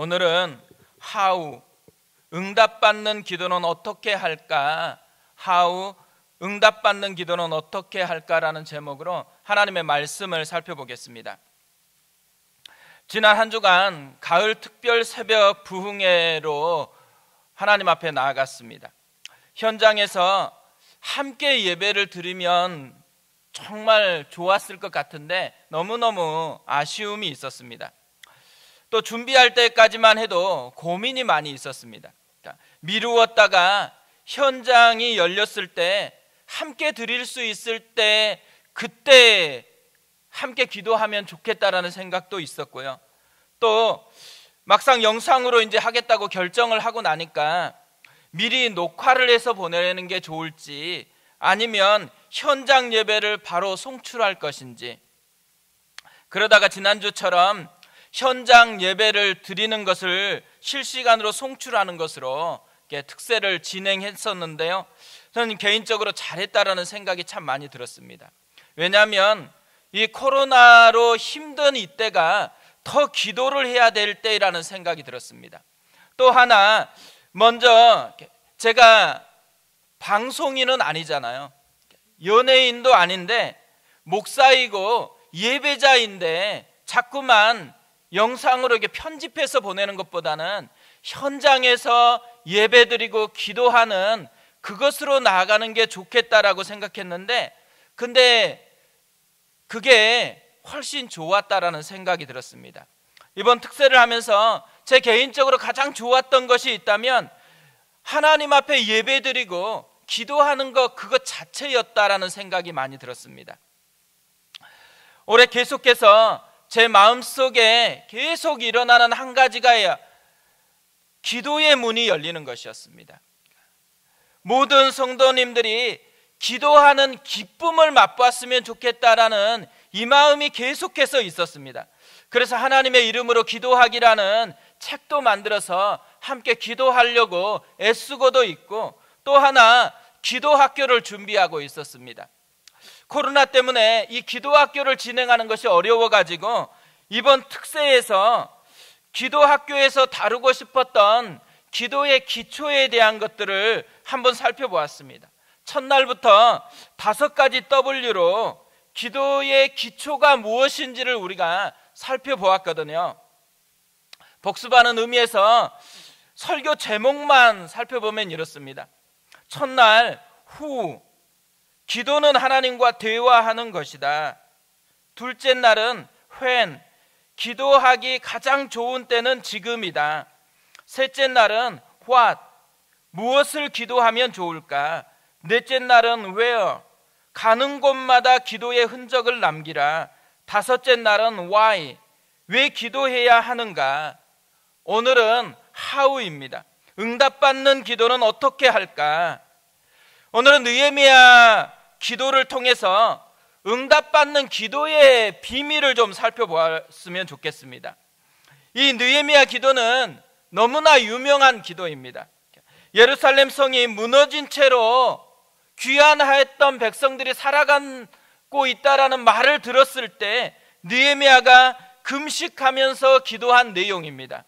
오늘은 how, 응답받는 기도는 어떻게 할까? how, 응답받는 기도는 어떻게 할까라는 제목으로 하나님의 말씀을 살펴보겠습니다. 지난 한 주간 가을 특별 새벽 부흥회로 하나님 앞에 나아갔습니다. 현장에서 함께 예배를 드리면 정말 좋았을 것 같은데 너무너무 아쉬움이 있었습니다. 또 준비할 때까지만 해도 고민이 많이 있었습니다. 미루었다가 현장이 열렸을 때 함께 드릴 수 있을 때 그때 함께 기도하면 좋겠다라는 생각도 있었고요. 또 막상 영상으로 이제 하겠다고 결정을 하고 나니까 미리 녹화를 해서 보내는 게 좋을지 아니면 현장 예배를 바로 송출할 것인지, 그러다가 지난주처럼 현장 예배를 드리는 것을 실시간으로 송출하는 것으로 특세를 진행했었는데요, 저는 개인적으로 잘했다라는 생각이 참 많이 들었습니다. 왜냐하면 이 코로나로 힘든 이때가 더 기도를 해야 될 때라는 생각이 들었습니다. 또 하나, 먼저 제가 방송인은 아니잖아요. 연예인도 아닌데 목사이고 예배자인데 자꾸만 영상으로 이렇게 편집해서 보내는 것보다는 현장에서 예배드리고 기도하는 그것으로 나아가는 게 좋겠다라고 생각했는데, 근데 그게 훨씬 좋았다라는 생각이 들었습니다. 이번 특세를 하면서 제 개인적으로 가장 좋았던 것이 있다면 하나님 앞에 예배드리고 기도하는 것 그것 자체였다라는 생각이 많이 들었습니다. 올해 계속해서 제 마음속에 계속 일어나는 한 가지가 기도의 문이 열리는 것이었습니다. 모든 성도님들이 기도하는 기쁨을 맛봤으면 좋겠다라는 이 마음이 계속해서 있었습니다. 그래서 하나님의 이름으로 기도하기라는 책도 만들어서 함께 기도하려고 애쓰고도 있고, 또 하나 기도 학교를 준비하고 있었습니다. 코로나 때문에 이 기도 학교를 진행하는 것이 어려워가지고 이번 특세에서 기도 학교에서 다루고 싶었던 기도의 기초에 대한 것들을 한번 살펴보았습니다. 첫날부터 5가지 W로 기도의 기초가 무엇인지를 우리가 살펴보았거든요. 복습하는 의미에서 설교 제목만 살펴보면 이렇습니다. 첫날, 후, 기도는 하나님과 대화하는 것이다. 둘째 날은 when, 기도하기 가장 좋은 때는 지금이다. 셋째 날은 what, 무엇을 기도하면 좋을까? 넷째 날은 where, 가는 곳마다 기도의 흔적을 남기라. 다섯째 날은 why, 왜 기도해야 하는가? 오늘은 how입니다. 응답받는 기도는 어떻게 할까? 오늘은 느헤미야 기도를 통해서 응답받는 기도의 비밀을 좀 살펴보았으면 좋겠습니다. 이 느헤미야 기도는 너무나 유명한 기도입니다. 예루살렘 성이 무너진 채로 귀환하였던 백성들이 살아가고 있다라는 말을 들었을 때 느헤미야가 금식하면서 기도한 내용입니다.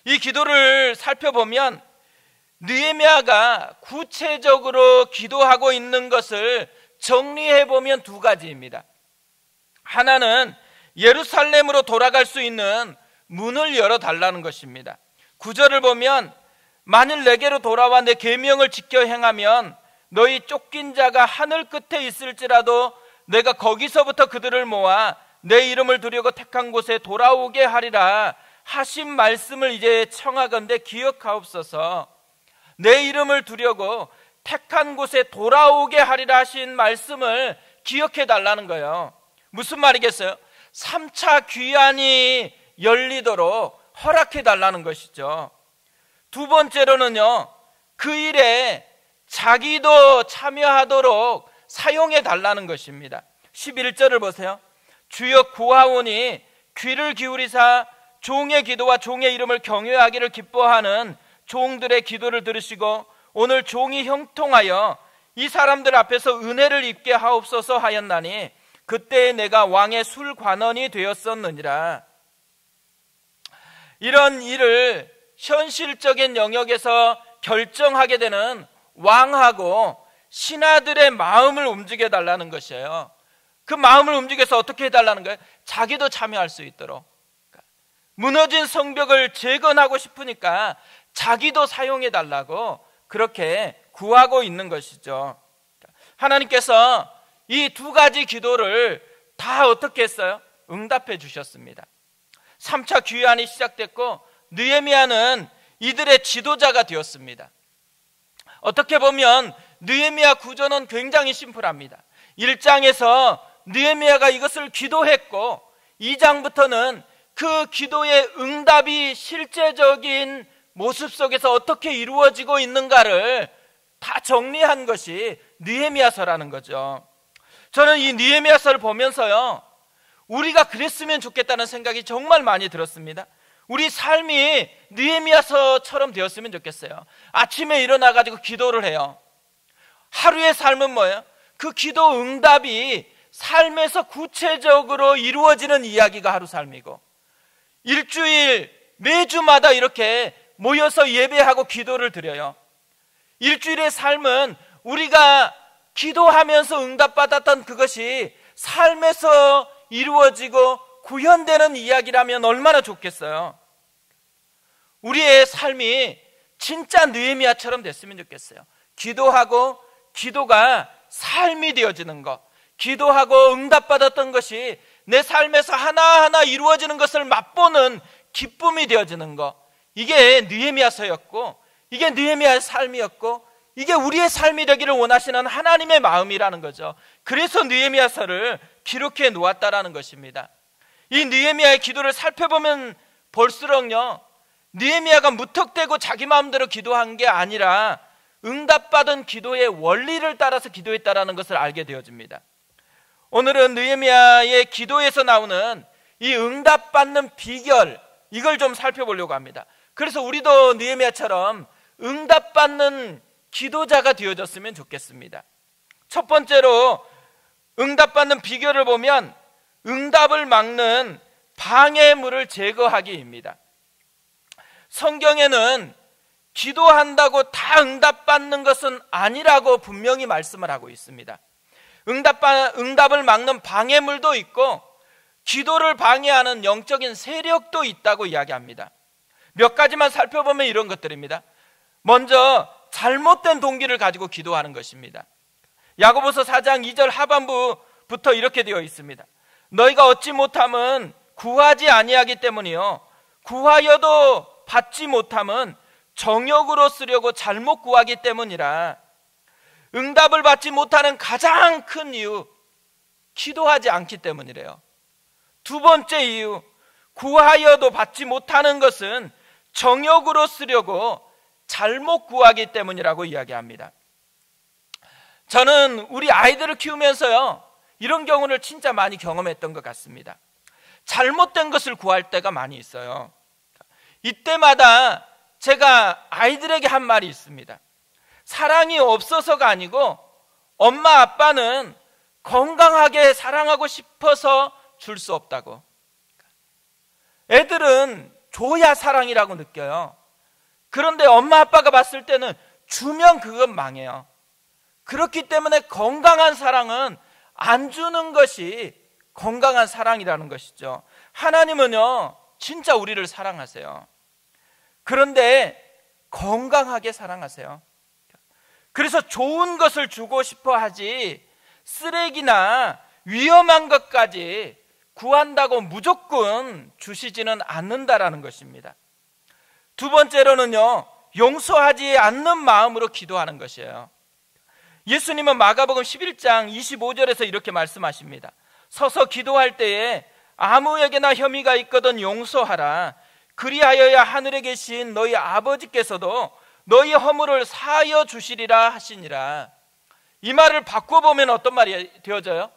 이 기도를 살펴보면 느헤미야가 구체적으로 기도하고 있는 것을 정리해보면 2가지입니다. 하나는 예루살렘으로 돌아갈 수 있는 문을 열어달라는 것입니다. 9절을 보면 만일 내게로 돌아와 내 계명을 지켜 행하면 너희 쫓긴 자가 하늘 끝에 있을지라도 내가 거기서부터 그들을 모아 내 이름을 두려고 택한 곳에 돌아오게 하리라 하신 말씀을 이제 청하건대 기억하옵소서. 내 이름을 두려고 택한 곳에 돌아오게 하리라 하신 말씀을 기억해 달라는 거예요. 무슨 말이겠어요? 3차 귀환이 열리도록 허락해 달라는 것이죠. 두 번째로는요, 그 일에 자기도 참여하도록 사용해 달라는 것입니다. 11절을 보세요. 주여 구하오니 귀를 기울이사 종의 기도와 종의 이름을 경외하기를 기뻐하는 종들의 기도를 들으시고 오늘 종이 형통하여 이 사람들 앞에서 은혜를 입게 하옵소서 하였나니 그때에 내가 왕의 술관원이 되었었느니라. 이런 일을 현실적인 영역에서 결정하게 되는 왕하고 신하들의 마음을 움직여 달라는 것이에요. 그 마음을 움직여서 어떻게 해달라는 거예요? 자기도 참여할 수 있도록. 무너진 성벽을 재건하고 싶으니까 자기도 사용해 달라고 그렇게 구하고 있는 것이죠. 하나님께서 이 두 가지 기도를 다 어떻게 했어요? 응답해 주셨습니다. 3차 귀환이 시작됐고 느헤미야는 이들의 지도자가 되었습니다. 어떻게 보면 느헤미야 구조는 굉장히 심플합니다. 1장에서 느헤미야가 이것을 기도했고 2장부터는 그 기도의 응답이 실제적인 모습 속에서 어떻게 이루어지고 있는가를 다 정리한 것이 느헤미야서라는 거죠. 저는 이 느헤미야서를 보면서요, 우리가 그랬으면 좋겠다는 생각이 정말 많이 들었습니다. 우리 삶이 느헤미야서처럼 되었으면 좋겠어요. 아침에 일어나가지고 기도를 해요. 하루의 삶은 뭐예요? 그 기도 응답이 삶에서 구체적으로 이루어지는 이야기가 하루 삶이고, 일주일 매주마다 이렇게 모여서 예배하고 기도를 드려요. 일주일의 삶은 우리가 기도하면서 응답받았던 그것이 삶에서 이루어지고 구현되는 이야기라면 얼마나 좋겠어요. 우리의 삶이 진짜 느헤미야처럼 됐으면 좋겠어요. 기도하고 기도가 삶이 되어지는 것, 기도하고 응답받았던 것이 내 삶에서 하나하나 이루어지는 것을 맛보는 기쁨이 되어지는 것, 이게 느헤미야서였고, 이게 느헤미야의 삶이었고, 이게 우리의 삶이 되기를 원하시는 하나님의 마음이라는 거죠. 그래서 느헤미야서를 기록해 놓았다라는 것입니다. 이 느헤미야의 기도를 살펴보면 볼수록요, 느헤미야가 무턱대고 자기 마음대로 기도한 게 아니라 응답받은 기도의 원리를 따라서 기도했다라는 것을 알게 되어집니다. 오늘은 느헤미야의 기도에서 나오는 이 응답받는 비결, 이걸 좀 살펴보려고 합니다. 그래서 우리도 느헤미야처럼 응답받는 기도자가 되어졌으면 좋겠습니다. 첫 번째로 응답받는 비결을 보면 응답을 막는 방해물을 제거하기입니다. 성경에는 기도한다고 다 응답받는 것은 아니라고 분명히 말씀을 하고 있습니다. 응답을 막는 방해물도 있고 기도를 방해하는 영적인 세력도 있다고 이야기합니다. 몇 가지만 살펴보면 이런 것들입니다. 먼저 잘못된 동기를 가지고 기도하는 것입니다. 야고보서 4장 2절 하반부부터 이렇게 되어 있습니다. 너희가 얻지 못함은 구하지 아니하기 때문이요, 구하여도 받지 못함은 정욕으로 쓰려고 잘못 구하기 때문이라. 응답을 받지 못하는 가장 큰 이유, 기도하지 않기 때문이래요. 두 번째 이유, 구하여도 받지 못하는 것은 정욕으로 쓰려고 잘못 구하기 때문이라고 이야기합니다. 저는 우리 아이들을 키우면서요, 이런 경우를 진짜 많이 경험했던 것 같습니다. 잘못된 것을 구할 때가 많이 있어요. 이때마다 제가 아이들에게 한 말이 있습니다. 사랑이 없어서가 아니고 엄마 아빠는 건강하게 사랑하고 싶어서 줄 수 없다고. 애들은 줘야 사랑이라고 느껴요. 그런데 엄마 아빠가 봤을 때는 주면 그건 망해요. 그렇기 때문에 건강한 사랑은 안 주는 것이 건강한 사랑이라는 것이죠. 하나님은요, 진짜 우리를 사랑하세요. 그런데 건강하게 사랑하세요. 그래서 좋은 것을 주고 싶어 하지 쓰레기나 위험한 것까지 구한다고 무조건 주시지는 않는다라는 것입니다. 두 번째로는요, 용서하지 않는 마음으로 기도하는 것이에요. 예수님은 마가복음 11장 25절에서 이렇게 말씀하십니다. 서서 기도할 때에 아무에게나 혐의가 있거든 용서하라. 그리하여야 하늘에 계신 너희 아버지께서도 너희 허물을 사하여 주시리라 하시니라. 이 말을 바꿔보면 어떤 말이 되어져요?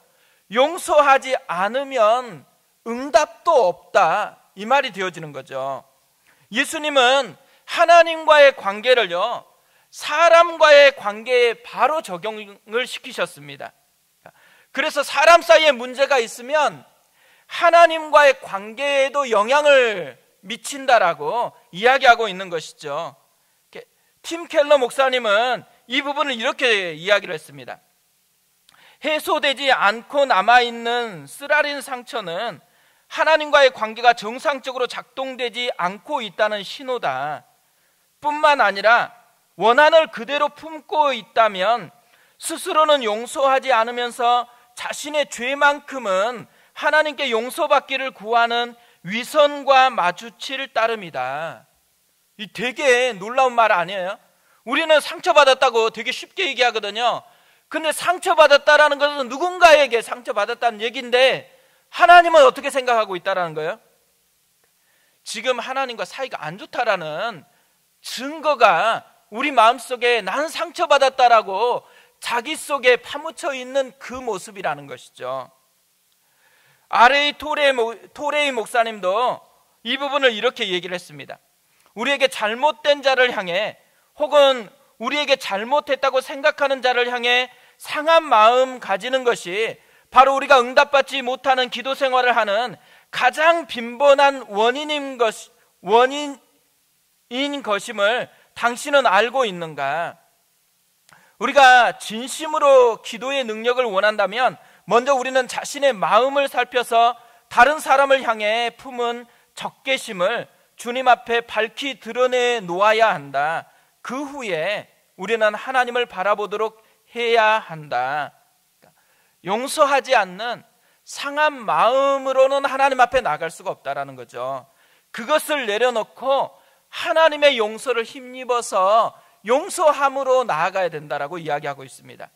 용서하지 않으면 응답도 없다, 이 말이 되어지는 거죠. 예수님은 하나님과의 관계를요, 사람과의 관계에 바로 적용을 시키셨습니다. 그래서 사람 사이에 문제가 있으면 하나님과의 관계에도 영향을 미친다라고 이야기하고 있는 것이죠. 팀 켈러 목사님은 이 부분을 이렇게 이야기를 했습니다. 해소되지 않고 남아있는 쓰라린 상처는 하나님과의 관계가 정상적으로 작동되지 않고 있다는 신호다. 뿐만 아니라 원한을 그대로 품고 있다면 스스로는 용서하지 않으면서 자신의 죄만큼은 하나님께 용서받기를 구하는 위선과 마주칠 따름이다. 이 되게 놀라운 말 아니에요? 우리는 상처받았다고 되게 쉽게 얘기하거든요. 근데 상처받았다라는 것은 누군가에게 상처받았다는 얘기인데 하나님은 어떻게 생각하고 있다라는 거예요? 지금 하나님과 사이가 안 좋다라는 증거가 우리 마음속에 나는 상처받았다라고 자기 속에 파묻혀 있는 그 모습이라는 것이죠. R.A. 토레이 목사님도 이 부분을 이렇게 얘기를 했습니다. 우리에게 잘못된 자를 향해 혹은 우리에게 잘못했다고 생각하는 자를 향해 상한 마음 가지는 것이 바로 우리가 응답받지 못하는 기도 생활을 하는 가장 빈번한 원인인 것임을 당신은 알고 있는가? 우리가 진심으로 기도의 능력을 원한다면 먼저 우리는 자신의 마음을 살펴서 다른 사람을 향해 품은 적개심을 주님 앞에 밝히 드러내 놓아야 한다. 그 후에 우리는 하나님을 바라보도록 해야 한다. 용서하지 않는 상한 마음으로는 하나님 앞에 나갈 수가 없다라는 거죠. 그것을 내려놓고 하나님의 용서를 힘입어서 용서함으로 나아가야 된다라고 이야기하고 있습니다.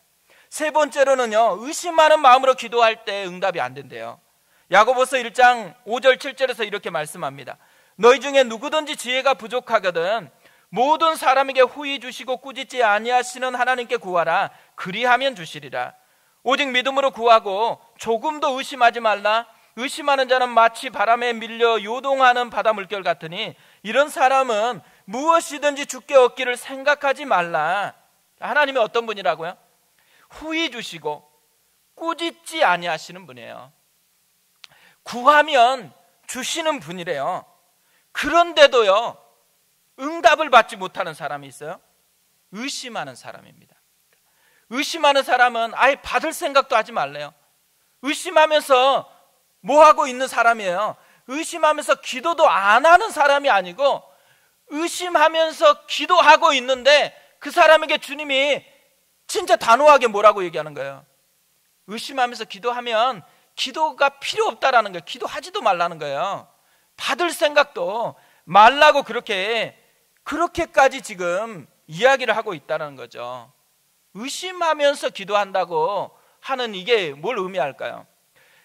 세 번째로는요, 의심하는 마음으로 기도할 때 응답이 안 된대요. 야고보서 1장 5절 7절에서 이렇게 말씀합니다. 너희 중에 누구든지 지혜가 부족하거든 모든 사람에게 후히 주시고 꾸짖지 아니하시는 하나님께 구하라. 그리하면 주시리라. 오직 믿음으로 구하고 조금도 의심하지 말라. 의심하는 자는 마치 바람에 밀려 요동하는 바다 물결 같으니 이런 사람은 무엇이든지 주께 얻기를 생각하지 말라. 하나님이 어떤 분이라고요? 후히 주시고 꾸짖지 아니하시는 분이에요. 구하면 주시는 분이래요. 그런데도요, 응답을 받지 못하는 사람이 있어요. 의심하는 사람입니다. 의심하는 사람은 아예 받을 생각도 하지 말래요. 의심하면서 뭐 하고 있는 사람이에요? 의심하면서 기도도 안 하는 사람이 아니고 의심하면서 기도하고 있는데 그 사람에게 주님이 진짜 단호하게 뭐라고 얘기하는 거예요? 의심하면서 기도하면 기도가 필요 없다라는 거예요. 기도하지도 말라는 거예요. 받을 생각도 말라고 그렇게까지 지금 이야기를 하고 있다는 거죠. 의심하면서 기도한다고 하는 이게 뭘 의미할까요?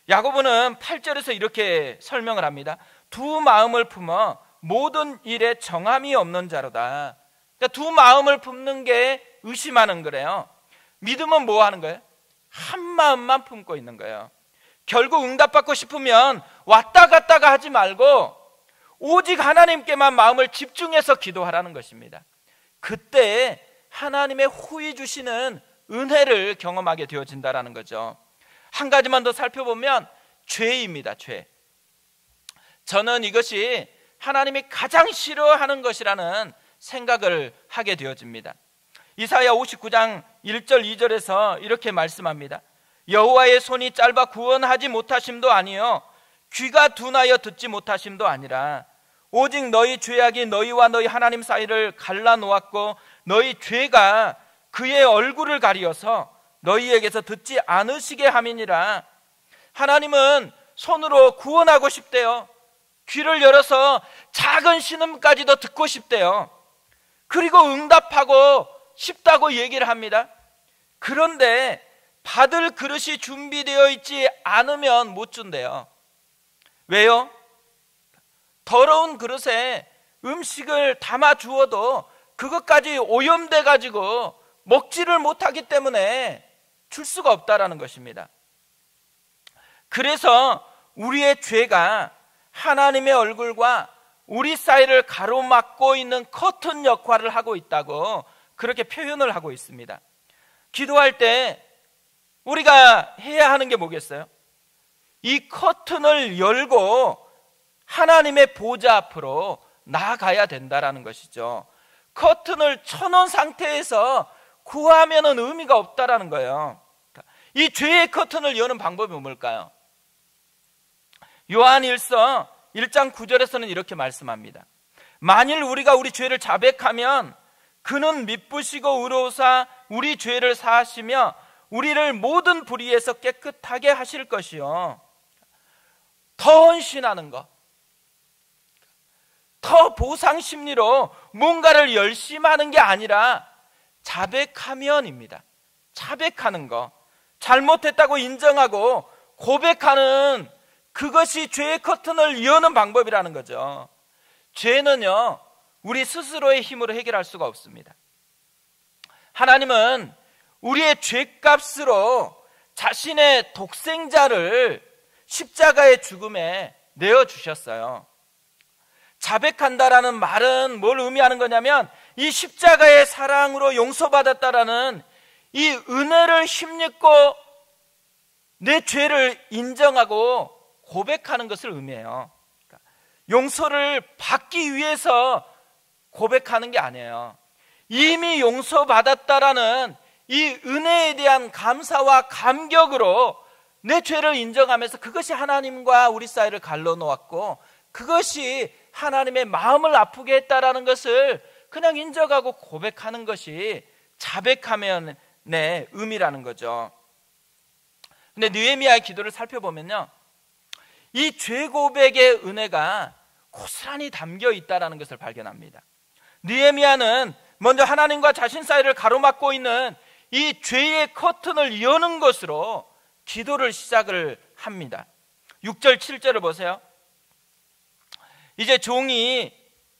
야고보는 8절에서 이렇게 설명을 합니다. 두 마음을 품어 모든 일에 정함이 없는 자로다. 그러니까 두 마음을 품는 게 의심하는 거래요. 믿음은 뭐 하는 거예요? 한 마음만 품고 있는 거예요. 결국 응답받고 싶으면 왔다 갔다가 하지 말고 오직 하나님께만 마음을 집중해서 기도하라는 것입니다. 그때 하나님의 후히 주시는 은혜를 경험하게 되어진다는 거죠. 한 가지만 더 살펴보면 죄입니다. 죄. 저는 이것이 하나님이 가장 싫어하는 것이라는 생각을 하게 되어집니다. 이사야 59장 1절 2절에서 이렇게 말씀합니다. 여호와의 손이 짧아 구원하지 못하심도 아니요 귀가 둔하여 듣지 못하심도 아니라 오직 너희 죄악이 너희와 너희 하나님 사이를 갈라놓았고 너희 죄가 그의 얼굴을 가리어서 너희에게서 듣지 않으시게 함이니라. 하나님은 손으로 구원하고 싶대요. 귀를 열어서 작은 신음까지도 듣고 싶대요. 그리고 응답하고 싶다고 얘기를 합니다. 그런데 받을 그릇이 준비되어 있지 않으면 못 준대요. 왜요? 더러운 그릇에 음식을 담아 주어도 그것까지 오염돼 가지고 먹지를 못하기 때문에 줄 수가 없다라는 것입니다. 그래서 우리의 죄가 하나님의 얼굴과 우리 사이를 가로막고 있는 커튼 역할을 하고 있다고 그렇게 표현을 하고 있습니다. 기도할 때 우리가 해야 하는 게 뭐겠어요? 이 커튼을 열고 하나님의 보좌 앞으로 나아가야 된다라는 것이죠. 커튼을 쳐놓은 상태에서 구하면은 의미가 없다라는 거예요. 이 죄의 커튼을 여는 방법이 뭘까요? 요한일서 1장 9절에서는 이렇게 말씀합니다. 만일 우리가 우리 죄를 자백하면 그는 미쁘시고 의로우사 우리 죄를 사하시며 우리를 모든 불의에서 깨끗하게 하실 것이요. 더 헌신하는 것, 더 보상 심리로 뭔가를 열심히 하는 게 아니라 자백하면입니다. 자백하는 거, 잘못했다고 인정하고 고백하는 그것이 죄의 커튼을 여는 방법이라는 거죠. 죄는요, 우리 스스로의 힘으로 해결할 수가 없습니다. 하나님은 우리의 죄값으로 자신의 독생자를 십자가의 죽음에 내어주셨어요. 자백한다라는 말은 뭘 의미하는 거냐면 이 십자가의 사랑으로 용서받았다라는 이 은혜를 힘입고 내 죄를 인정하고 고백하는 것을 의미해요. 그러니까 용서를 받기 위해서 고백하는 게 아니에요. 이미 용서받았다라는 이 은혜에 대한 감사와 감격으로 내 죄를 인정하면서 그것이 하나님과 우리 사이를 갈라놓았고 그것이 하나님의 마음을 아프게 했다라는 것을 그냥 인정하고 고백하는 것이 자백하면의 의미라는 거죠. 근데 느헤미야의 기도를 살펴보면요, 이 죄 고백의 은혜가 고스란히 담겨 있다라는 것을 발견합니다. 느헤미야는 먼저 하나님과 자신 사이를 가로막고 있는 이 죄의 커튼을 여는 것으로 기도를 시작을 합니다. 6절 7절을 보세요. 이제 종이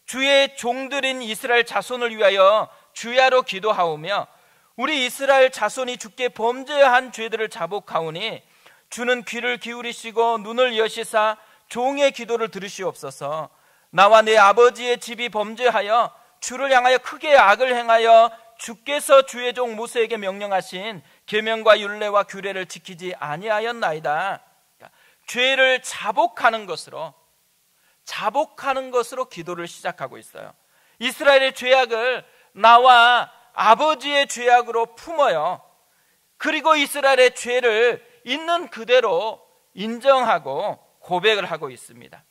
주의 종들인 이스라엘 자손을 위하여 주야로 기도하오며 우리 이스라엘 자손이 주께 범죄한 죄들을 자복하오니 주는 귀를 기울이시고 눈을 여시사 종의 기도를 들으시옵소서. 나와 내 아버지의 집이 범죄하여 주를 향하여 크게 악을 행하여 주께서 주의 종 모세에게 명령하신 계명과 율례와 규례를 지키지 아니하였나이다. 죄를 자복하는 것으로 기도를 시작하고 있어요. 이스라엘의 죄악을 나와 아버지의 죄악으로 품어요. 그리고 이스라엘의 죄를 있는 그대로 인정하고 고백을 하고 있습니다.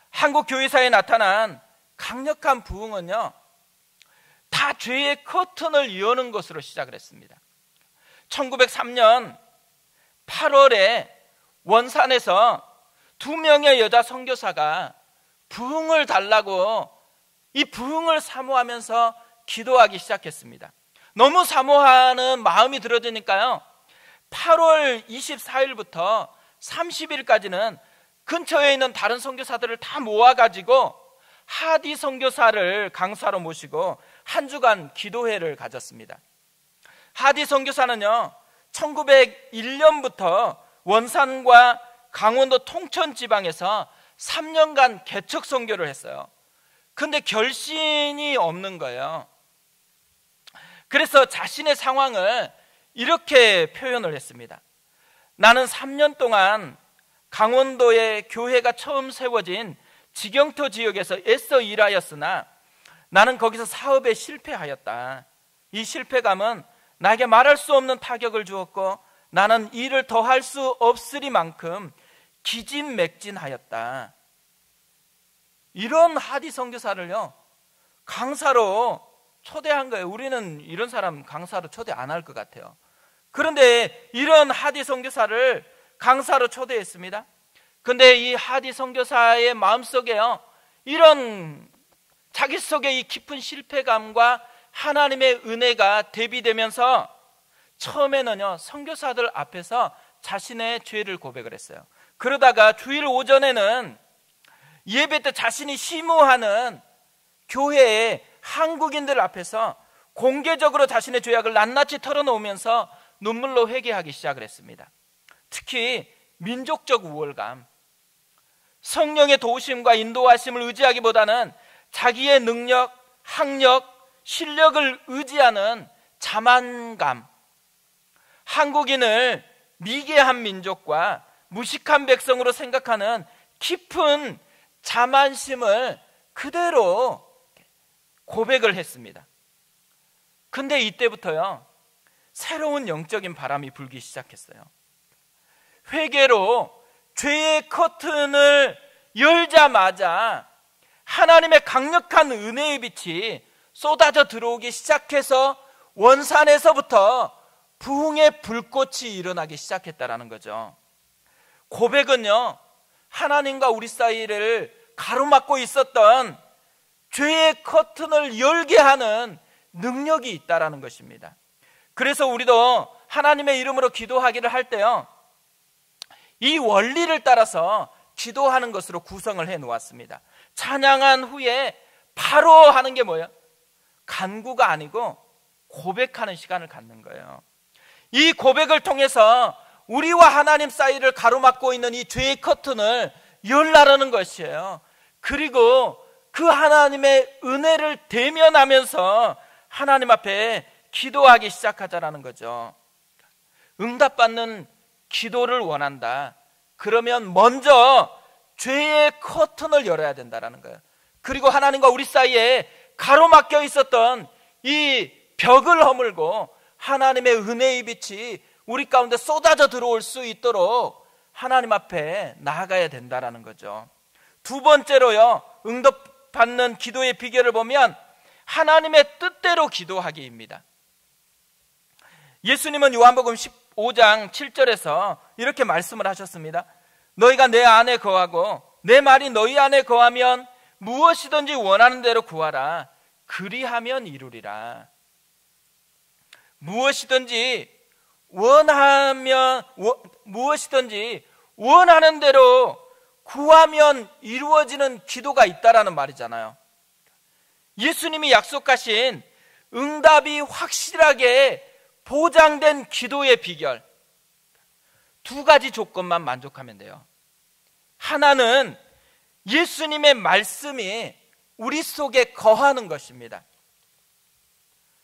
한국 교회사에 나타난 강력한 부흥은요, 다 죄의 커튼을 여는 것으로 시작을 했습니다. 1903년 8월에 원산에서 2명의 여자 선교사가 부흥을 달라고 이 부흥을 사모하면서 기도하기 시작했습니다. 너무 사모하는 마음이 들어지니까요, 8월 24일부터 30일까지는 근처에 있는 다른 선교사들을 다 모아가지고 하디 선교사를 강사로 모시고 한 주간 기도회를 가졌습니다. 하디 선교사는요, 1901년부터 원산과 강원도 통천 지방에서 3년간 개척 선교를 했어요. 근데 결신이 없는 거예요. 그래서 자신의 상황을 이렇게 표현을 했습니다. 나는 3년 동안 강원도에 교회가 처음 세워진 지경터 지역에서 애써 일하였으나 나는 거기서 사업에 실패하였다. 이 실패감은 나에게 말할 수 없는 타격을 주었고 나는 일을 더 할 수 없으리만큼 기진맥진하였다. 이런 하디 선교사를요, 강사로 초대한 거예요. 우리는 이런 사람 강사로 초대 안 할 것 같아요. 그런데 이런 하디 선교사를 강사로 초대했습니다. 근데 이 하디 선교사의 마음속에요, 이런 자기 속에 이 깊은 실패감과 하나님의 은혜가 대비되면서 처음에는요, 선교사들 앞에서 자신의 죄를 고백을 했어요. 그러다가 주일 오전에는 예배 때 자신이 심우하는 교회의 한국인들 앞에서 공개적으로 자신의 죄악을 낱낱이 털어놓으면서 눈물로 회개하기 시작을 했습니다. 특히 민족적 우월감, 성령의 도우심과 인도하심을 의지하기보다는 자기의 능력, 학력, 실력을 의지하는 자만감, 한국인을 미개한 민족과 무식한 백성으로 생각하는 깊은 자만심을 그대로 고백을 했습니다. 근데 이때부터요, 새로운 영적인 바람이 불기 시작했어요. 회개로 죄의 커튼을 열자마자 하나님의 강력한 은혜의 빛이 쏟아져 들어오기 시작해서 원산에서부터 부흥의 불꽃이 일어나기 시작했다라는 거죠. 고백은요, 하나님과 우리 사이를 가로막고 있었던 죄의 커튼을 열게 하는 능력이 있다라는 것입니다. 그래서 우리도 하나님의 이름으로 기도하기를 할 때요, 이 원리를 따라서 기도하는 것으로 구성을 해 놓았습니다. 찬양한 후에 바로 하는 게 뭐예요? 간구가 아니고 고백하는 시간을 갖는 거예요. 이 고백을 통해서 우리와 하나님 사이를 가로막고 있는 이 죄의 커튼을 열라라는 것이에요. 그리고 그 하나님의 은혜를 대면하면서 하나님 앞에 기도하기 시작하자라는 거죠. 응답받는 기도를 원한다. 그러면 먼저 죄의 커튼을 열어야 된다라는 거예요. 그리고 하나님과 우리 사이에 가로막혀 있었던 이 벽을 허물고 하나님의 은혜의 빛이 우리 가운데 쏟아져 들어올 수 있도록 하나님 앞에 나아가야 된다라는 거죠. 두 번째로요, 응답받는 기도의 비결을 보면 하나님의 뜻대로 기도하기입니다. 예수님은 요한복음 15장 7절에서 이렇게 말씀을 하셨습니다. 너희가 내 안에 거하고 내 말이 너희 안에 거하면 무엇이든지 원하는 대로 구하라. 그리하면 이루리라. 무엇이든지 원하는 대로 구하면 이루어지는 기도가 있다라는 말이잖아요. 예수님이 약속하신 응답이 확실하게 보장된 기도의 비결, 두 가지 조건만 만족하면 돼요. 하나는 예수님의 말씀이 우리 속에 거하는 것입니다.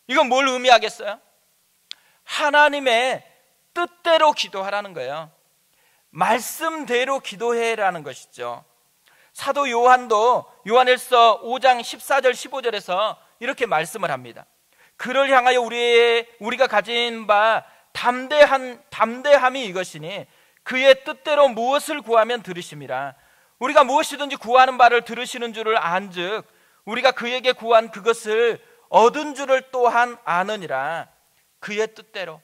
이건 뭘 의미하겠어요? 하나님의 뜻대로 기도하라는 거예요. 말씀대로 기도해라는 것이죠. 사도 요한도 요한일서 5장 14절 15절에서 이렇게 말씀을 합니다. 그를 향하여 우리가 가진 바 담대함이 이것이니 그의 뜻대로 무엇을 구하면 들으심이라. 우리가 무엇이든지 구하는 바를 들으시는 줄을 안즉 우리가 그에게 구한 그것을 얻은 줄을 또한 아느니라. 그의 뜻대로,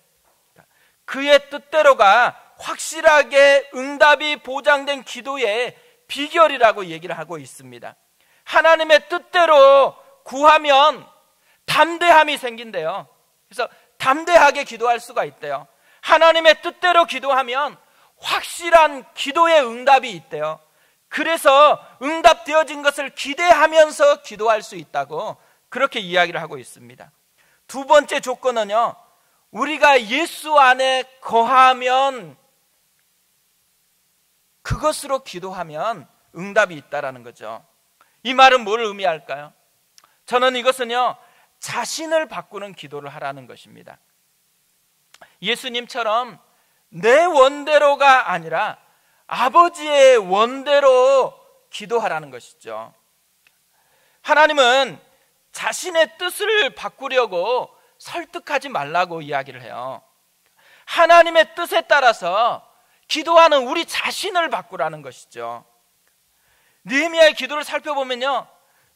그의 뜻대로가 확실하게 응답이 보장된 기도의 비결이라고 얘기를 하고 있습니다. 하나님의 뜻대로 구하면 담대함이 생긴대요. 그래서 담대하게 기도할 수가 있대요. 하나님의 뜻대로 기도하면 확실한 기도의 응답이 있대요. 그래서 응답되어진 것을 기대하면서 기도할 수 있다고 그렇게 이야기를 하고 있습니다. 두 번째 조건은요, 우리가 예수 안에 거하면, 그것으로 기도하면 응답이 있다라는 거죠. 이 말은 뭘 의미할까요? 저는 이것은요, 자신을 바꾸는 기도를 하라는 것입니다. 예수님처럼 내 원대로가 아니라 아버지의 원대로 기도하라는 것이죠. 하나님은 자신의 뜻을 바꾸려고 설득하지 말라고 이야기를 해요. 하나님의 뜻에 따라서 기도하는 우리 자신을 바꾸라는 것이죠. 느헤미야의 기도를 살펴보면요,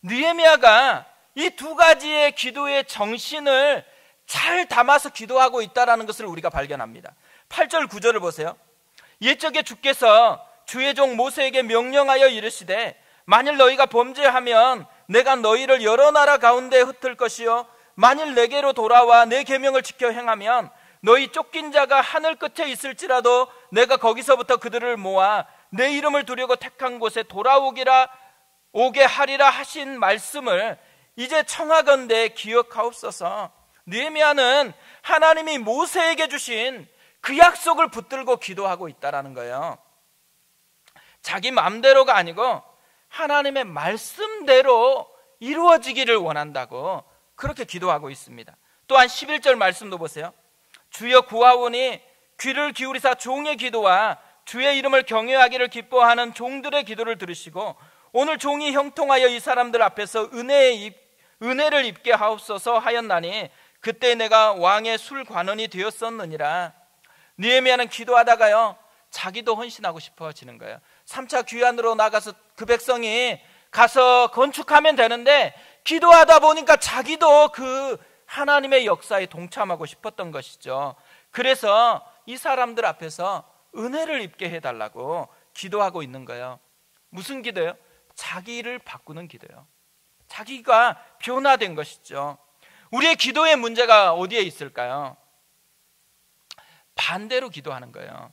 느헤미야가 이 두 가지의 기도의 정신을 잘 담아서 기도하고 있다는 것을 우리가 발견합니다. 8절 9절을 보세요. 옛적에 주께서 주의 종 모세에게 명령하여 이르시되 만일 너희가 범죄하면 내가 너희를 여러 나라 가운데 흩을 것이요 만일 내게로 돌아와 내 계명을 지켜 행하면 너희 쫓긴 자가 하늘 끝에 있을지라도 내가 거기서부터 그들을 모아 내 이름을 두려고 택한 곳에 오게 하리라 하신 말씀을 이제 청하건대 기억하옵소서. 느헤미야는 하나님이 모세에게 주신 그 약속을 붙들고 기도하고 있다라는 거예요. 자기 마음대로가 아니고 하나님의 말씀대로 이루어지기를 원한다고 그렇게 기도하고 있습니다. 또한 11절 말씀도 보세요. 주여 구하오니 귀를 기울이사 종의 기도와 주의 이름을 경외하기를 기뻐하는 종들의 기도를 들으시고 오늘 종이 형통하여 이 사람들 앞에서 은혜를 입게 하옵소서 하였나니 그때 내가 왕의 술관원이 되었었느니라. 느헤미야는 기도하다가요 자기도 헌신하고 싶어지는 거예요. 3차 귀환으로 나가서 그 백성이 가서 건축하면 되는데 기도하다 보니까 자기도 그 하나님의 역사에 동참하고 싶었던 것이죠. 그래서 이 사람들 앞에서 은혜를 입게 해달라고 기도하고 있는 거예요. 무슨 기도예요? 자기를 바꾸는 기도예요. 자기가 변화된 것이죠. 우리의 기도의 문제가 어디에 있을까요? 반대로 기도하는 거예요.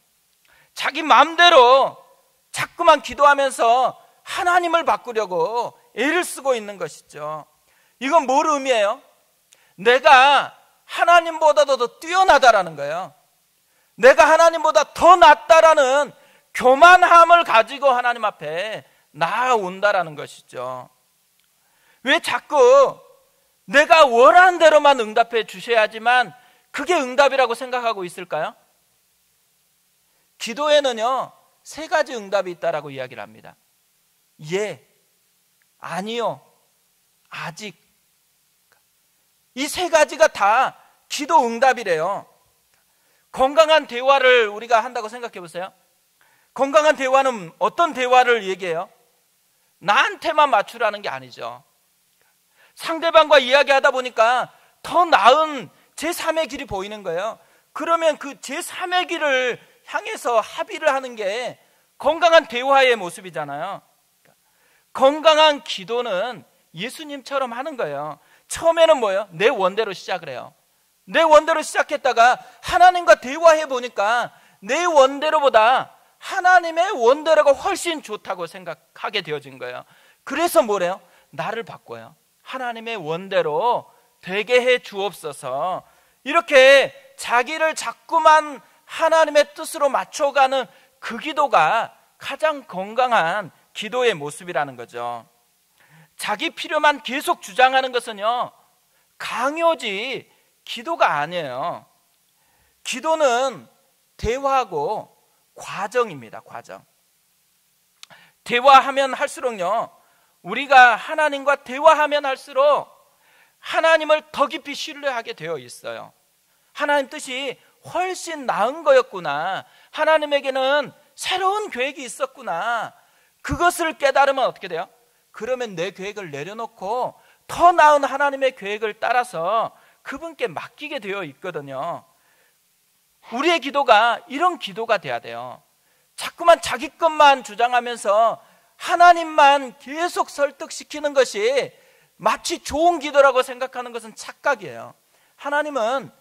자기 마음대로 자꾸만 기도하면서 하나님을 바꾸려고 애를 쓰고 있는 것이죠. 이건 뭘 의미해요? 내가 하나님보다도 더 뛰어나다라는 거예요. 내가 하나님보다 더 낫다라는 교만함을 가지고 하나님 앞에 나아온다라는 것이죠. 왜 자꾸 내가 원하는 대로만 응답해 주셔야지만 그게 응답이라고 생각하고 있을까요? 기도에는요 3가지 응답이 있다라고 이야기를 합니다. 예, 아니요, 아직. 이 3가지가 다 기도 응답이래요. 건강한 대화를 우리가 한다고 생각해 보세요. 건강한 대화는 어떤 대화를 얘기해요? 나한테만 맞추라는 게 아니죠. 상대방과 이야기하다 보니까 더 나은 제3의 길이 보이는 거예요. 그러면 그 제3의 길을 향해서 합의를 하는 게 건강한 대화의 모습이잖아요. 건강한 기도는 예수님처럼 하는 거예요. 처음에는 뭐예요? 내 원대로 시작을 해요. 내 원대로 시작했다가 하나님과 대화해 보니까 내 원대로보다 하나님의 원대로가 훨씬 좋다고 생각하게 되어진 거예요. 그래서 뭐래요? 나를 바꿔요. 하나님의 원대로 되게 해 주옵소서. 이렇게 자기를 자꾸만 하나님의 뜻으로 맞춰가는 그 기도가 가장 건강한 기도의 모습이라는 거죠. 자기 필요만 계속 주장하는 것은요 강요지 기도가 아니에요. 기도는 대화하고 과정입니다. 과정. 대화하면 할수록요 우리가 하나님과 대화하면 할수록 하나님을 더 깊이 신뢰하게 되어 있어요. 하나님 뜻이 훨씬 나은 거였구나, 하나님에게는 새로운 계획이 있었구나, 그것을 깨달으면 어떻게 돼요? 그러면 내 계획을 내려놓고 더 나은 하나님의 계획을 따라서 그분께 맡기게 되어 있거든요. 우리의 기도가 이런 기도가 돼야 돼요. 자꾸만 자기 것만 주장하면서 하나님만 계속 설득시키는 것이 마치 좋은 기도라고 생각하는 것은 착각이에요. 하나님은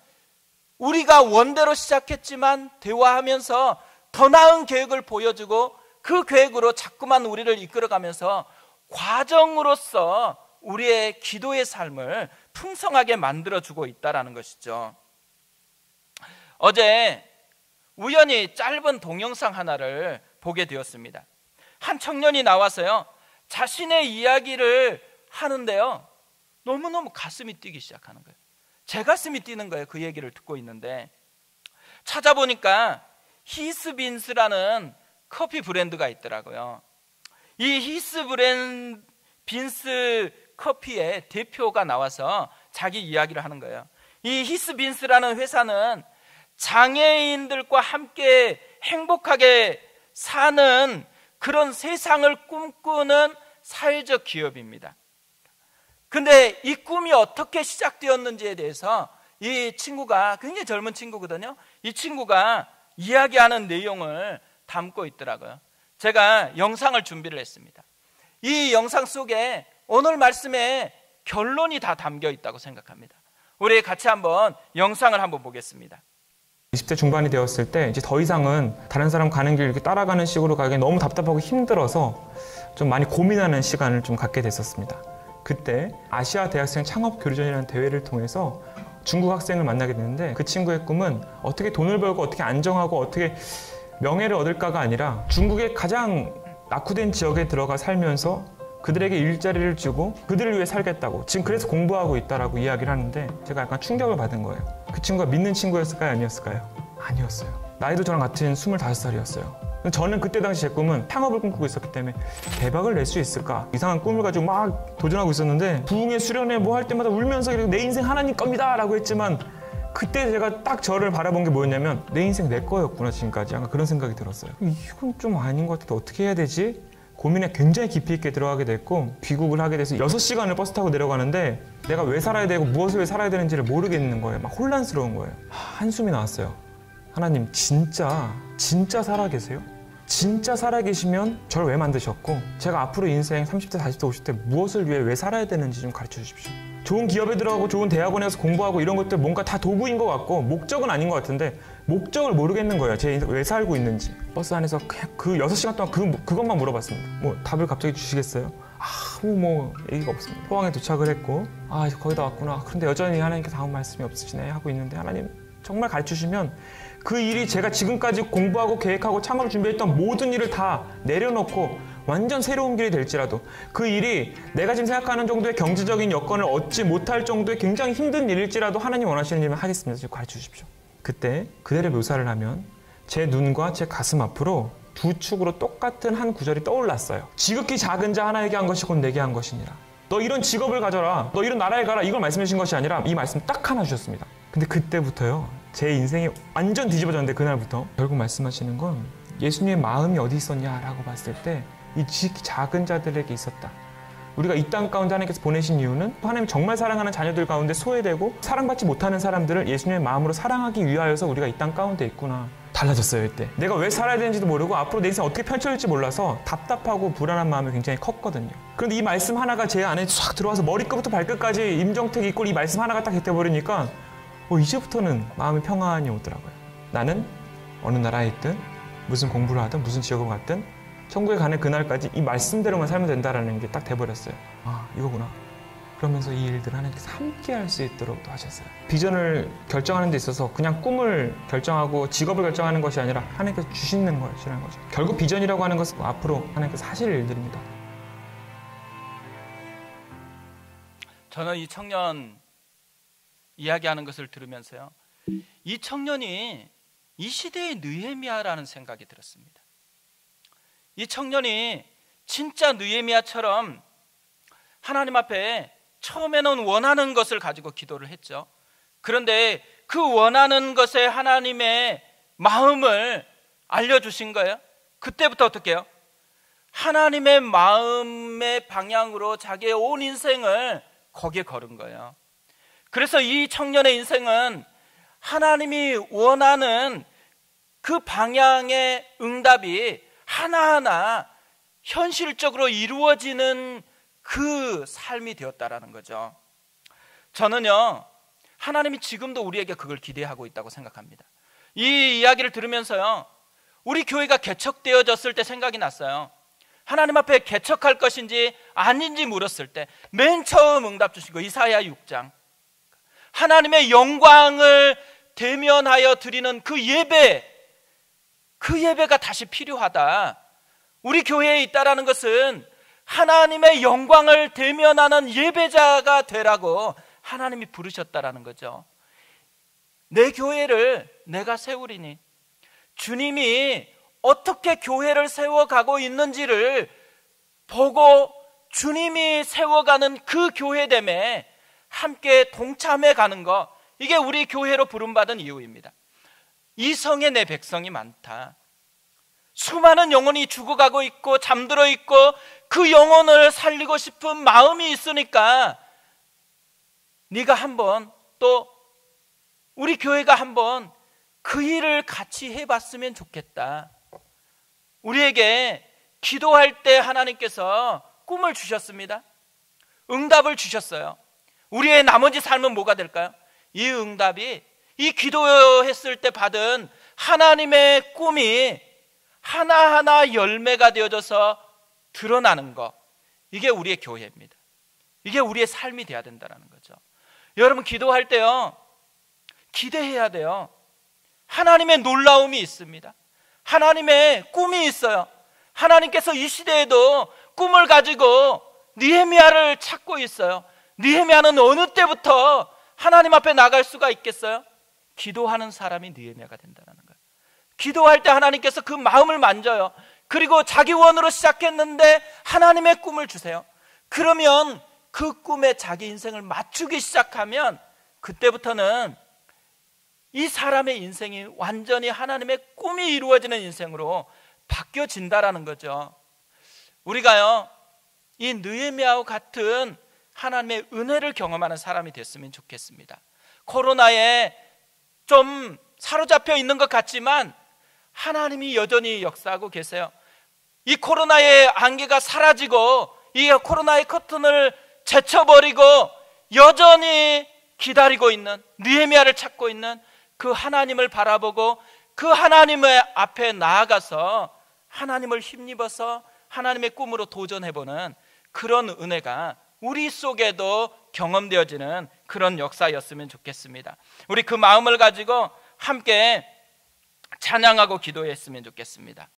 우리가 원대로 시작했지만 대화하면서 더 나은 계획을 보여주고 그 계획으로 자꾸만 우리를 이끌어가면서 과정으로서 우리의 기도의 삶을 풍성하게 만들어주고 있다는 것이죠. 어제 우연히 짧은 동영상 하나를 보게 되었습니다. 한 청년이 나와서요 자신의 이야기를 하는데요 너무너무 가슴이 뛰기 시작하는 거예요. 제 가슴이 뛰는 거예요. 그 얘기를 듣고 있는데 찾아보니까 히스빈스라는 커피 브랜드가 있더라고요. 이 히스빈스 커피의 대표가 나와서 자기 이야기를 하는 거예요. 이 히스빈스라는 회사는 장애인들과 함께 행복하게 사는 그런 세상을 꿈꾸는 사회적 기업입니다. 근데 이 꿈이 어떻게 시작되었는지에 대해서 이 친구가, 굉장히 젊은 친구거든요, 이 친구가 이야기하는 내용을 담고 있더라고요. 제가 영상을 준비를 했습니다. 이 영상 속에 오늘 말씀에 결론이 다 담겨 있다고 생각합니다. 우리 같이 한번 영상을 한번 보겠습니다. 20대 중반이 되었을 때 이제 더 이상은 다른 사람 가는 길 이렇게 따라가는 식으로 가기 너무 답답하고 힘들어서 좀 많이 고민하는 시간을 좀 갖게 됐었습니다. 그때 아시아 대학생 창업 교류전이라는 대회를 통해서 중국 학생을 만나게 됐는데 그 친구의 꿈은 어떻게 돈을 벌고 어떻게 안정하고 어떻게 명예를 얻을까가 아니라 중국의 가장 낙후된 지역에 들어가 살면서 그들에게 일자리를 주고 그들을 위해 살겠다고, 지금 그래서 공부하고 있다라고 이야기를 하는데 제가 약간 충격을 받은 거예요. 그 친구가 믿는 친구였을까요? 아니었을까요? 아니었어요. 나이도 저랑 같은 25살이었어요. 저는 그때 당시 제 꿈은 창업을 꿈꾸고 있었기 때문에 대박을 낼 수 있을까? 이상한 꿈을 가지고 막 도전하고 있었는데 부흥회 수련회 뭐 할 때마다 울면서 이렇게 내 인생 하나님 겁니다 라고 했지만 그때 제가 딱 저를 바라본 게 뭐였냐면 내 인생 내 거였구나 지금까지. 약간 그런 생각이 들었어요. 이건 좀 아닌 것 같은데 어떻게 해야 되지? 고민에 굉장히 깊이 있게 들어가게 됐고 귀국을 하게 돼서 6시간을 버스 타고 내려가는데 내가 왜 살아야 되고 무엇을 왜 살아야 되는지를 모르겠는 거예요. 막 혼란스러운 거예요. 한숨이 나왔어요. 하나님 진짜 살아계세요? 진짜 살아계시면 저를 왜 만드셨고 제가 앞으로 인생 30대, 40대, 50대 무엇을 위해 왜 살아야 되는지 좀 가르쳐 주십시오. 좋은 기업에 들어가고 좋은 대학원에 가서 공부하고 이런 것들 뭔가 다 도구인 것 같고 목적은 아닌 것 같은데 목적을 모르겠는 거예요. 제 인생 왜 살고 있는지. 버스 안에서 그냥 그 6시간 동안 그것만 물어봤습니다. 뭐 답을 갑자기 주시겠어요? 뭐 얘기가 없습니다. 포항에 도착을 했고 거기다 왔구나. 그런데 여전히 하나님께서 아무 말씀이 없으시네 하고 있는데 하나님 정말 가르쳐주시면 그 일이 제가 지금까지 공부하고 계획하고 창업을 준비했던 모든 일을 다 내려놓고 완전 새로운 길이 될지라도 그 일이 내가 지금 생각하는 정도의 경제적인 여건을 얻지 못할 정도의 굉장히 힘든 일일지라도 하나님 원하시는 일만 하겠습니다. 지금 가르쳐 주십시오. 그때 그대로 묘사를 하면 제 눈과 제 가슴 앞으로 두 축으로 똑같은 한 구절이 떠올랐어요. 지극히 작은 자 하나에게 한 것이 곧 내게 한 것이니라. 너 이런 직업을 가져라. 너 이런 나라에 가라. 이걸 말씀해 주신 것이 아니라 이 말씀 딱 하나 주셨습니다. 근데 그때부터요. 제 인생이 완전 뒤집어졌는데 그날부터 결국 말씀하시는 건 예수님의 마음이 어디 있었냐라고 봤을 때 이 지극히 작은 자들에게 있었다. 우리가 이 땅 가운데 하나님께서 보내신 이유는 하나님 정말 사랑하는 자녀들 가운데 소외되고 사랑받지 못하는 사람들을 예수님의 마음으로 사랑하기 위하여서 우리가 이 땅 가운데 있구나. 달라졌어요. 이때 내가 왜 살아야 되는지도 모르고 앞으로 내 인생 어떻게 펼쳐질지 몰라서 답답하고 불안한 마음이 굉장히 컸거든요. 그런데 이 말씀 하나가 제 안에 싹 들어와서 머리끝부터 발끝까지 임정택 이꼴 이 말씀 하나가 딱 깃대버리니까 이제부터는 마음의 평안이 오더라고요. 나는 어느 나라에 있든 무슨 공부를 하든 무슨 지역을 갔든 천국에 가는 그날까지 이 말씀대로만 살면 된다는 게 딱 돼버렸어요. 이거구나. 그러면서 이 일들을 하나님께서 함께 할 수 있도록 하셨어요. 비전을 결정하는 데 있어서 그냥 꿈을 결정하고 직업을 결정하는 것이 아니라 하나님께서 주시는 것이라는 거죠. 결국 비전이라고 하는 것은 앞으로 하나님께서 하실 일들입니다. 저는 이 청년 이야기하는 것을 들으면서요. 이 청년이 이 시대의 느헤미야라는 생각이 들었습니다. 이 청년이 진짜 느헤미야처럼 하나님 앞에 처음에는 원하는 것을 가지고 기도를 했죠. 그런데 그 원하는 것에 하나님의 마음을 알려주신 거예요. 그때부터 어떻게 해요? 하나님의 마음의 방향으로 자기의 온 인생을 거기에 걸은 거예요. 그래서 이 청년의 인생은 하나님이 원하는 그 방향의 응답이 하나하나 현실적으로 이루어지는 그 삶이 되었다라는 거죠. 저는요, 하나님이 지금도 우리에게 그걸 기대하고 있다고 생각합니다. 이 이야기를 들으면서요, 우리 교회가 개척되어졌을 때 생각이 났어요. 하나님 앞에 개척할 것인지 아닌지 물었을 때 맨 처음 응답 주신 거 이사야 6장. 하나님의 영광을 대면하여 드리는 그 예배가 다시 필요하다. 우리 교회에 있다라는 것은 하나님의 영광을 대면하는 예배자가 되라고 하나님이 부르셨다라는 거죠. 내 교회를 내가 세우리니, 주님이 어떻게 교회를 세워가고 있는지를 보고 주님이 세워가는 그 교회됨에 함께 동참해 가는 것, 이게 우리 교회로 부름받은 이유입니다. 이 성에 내 백성이 많다. 수많은 영혼이 죽어가고 있고 잠들어 있고 그 영혼을 살리고 싶은 마음이 있으니까 네가 한번, 또 우리 교회가 한번 그 일을 같이 해봤으면 좋겠다. 우리에게 기도할 때 하나님께서 꿈을 주셨습니다. 응답을 주셨어요. 우리의 나머지 삶은 뭐가 될까요? 이 응답이, 이 기도했을 때 받은 하나님의 꿈이 하나하나 열매가 되어져서 드러나는 것, 이게 우리의 교회입니다. 이게 우리의 삶이 돼야 된다는 거죠. 여러분, 기도할 때요, 기대해야 돼요. 하나님의 놀라움이 있습니다. 하나님의 꿈이 있어요. 하나님께서 이 시대에도 꿈을 가지고 느헤미야를 찾고 있어요. 느헤미야는 어느 때부터 하나님 앞에 나갈 수가 있겠어요? 기도하는 사람이 느헤미야가 된다는 거예요. 기도할 때 하나님께서 그 마음을 만져요. 그리고 자기 원으로 시작했는데 하나님의 꿈을 주세요. 그러면 그 꿈에 자기 인생을 맞추기 시작하면 그때부터는 이 사람의 인생이 완전히 하나님의 꿈이 이루어지는 인생으로 바뀌어진다라는 거죠. 우리가요, 이 느헤미야와 같은 하나님의 은혜를 경험하는 사람이 됐으면 좋겠습니다. 코로나에 좀 사로잡혀 있는 것 같지만 하나님이 여전히 역사하고 계세요. 이 코로나의 안개가 사라지고 이 코로나의 커튼을 제쳐버리고 여전히 기다리고 있는, 느헤미야를 찾고 있는 그 하나님을 바라보고 그 하나님의 앞에 나아가서 하나님을 힘입어서 하나님의 꿈으로 도전해보는 그런 은혜가 우리 속에도 경험되어지는 그런 역사였으면 좋겠습니다. 우리 그 마음을 가지고 함께 찬양하고 기도했으면 좋겠습니다.